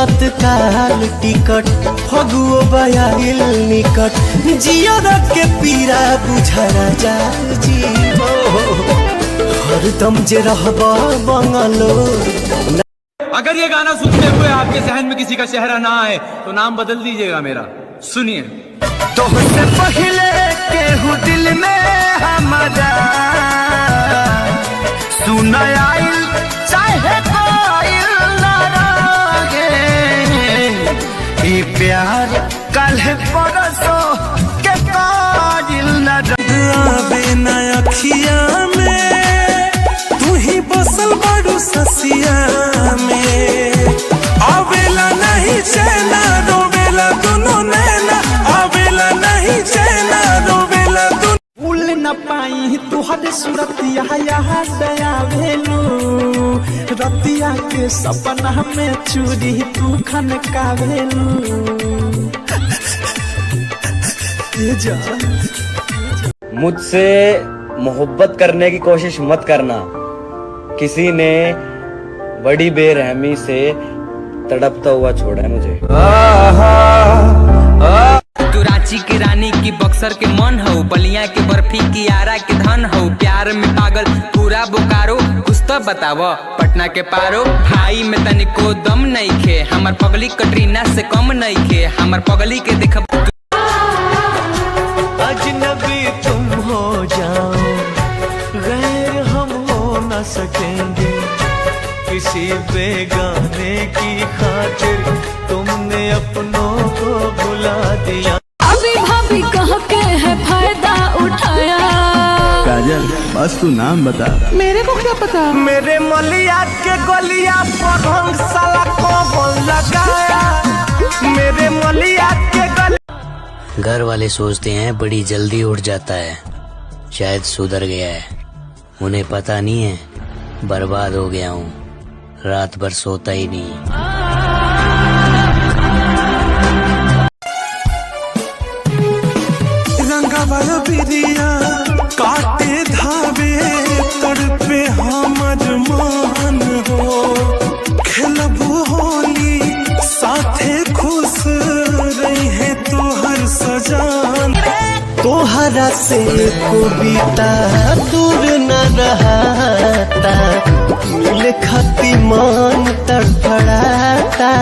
तत्काल टिकट फगुओ बयाइल निकट जियर के पीरा बुझरा जा जी हरदम जे रहबा बंगलोर। अगर ये गाना सुनते हुए आपके जहन में किसी का चेहरा ना आए तो नाम बदल दीजिएगा मेरा। सुनिए। तुमसे पहले केहू दिल में हमारा सुनाइल चाहे कोइल ना रहे ई प्यार कल परसों के काजिल ना आवे ना अखिया में तू ही बसल बड़ू ससिया में आवेला नहीं चैना रोवेला दोनों नैना आवेला नहीं चैना रोवेला दोनों भूल न पाई तुहरे सूरतिया यहाँ दया भेलू रतिया के सपना में चूरी तू खन का भेलू मुझसे मोहब्बत करने की कोशिश मत करना, किसी ने बड़ी बेरहमी से तड़पता हुआ छोड़ा है मुझे। तू रांची की रानी की बक्सर के मन हो, बलिया के बर्फी की आरा के धन हो, प्यार में पागल पूरा बोकारो कुछ तो बतावो पटना के पारो। भाई में तनिको दम नहीं खे हमर पगली कटरीना से कम नहीं खे हमर पगली के देख। अजनबी तुम हो जाओ गैर हम हो न सकेंगे किसी बेगाने की खातिर तुमने अपनों को भुला दिया। अभी भाभी कह के है फायदा उठाया। काजल बस तू नाम बता। मेरे को क्या पता। मेरे मलिया के गलिया पर हम साला को लगाया मेरे मलिया के गलिया। घर वाले सोचते हैं बड़ी जल्दी उठ जाता है, शायद सुधर गया है, उन्हें पता नहीं है बर्बाद हो गया हूँ, रात भर सोता ही नहीं। रंगावा बिरिया काटे धावे तड़पे हमर मान हो खेलबू होली साथे खुश रही है तोहर सजान। तोहरा से कविता दूर न रहता मिल खती मान तड़फड़ाता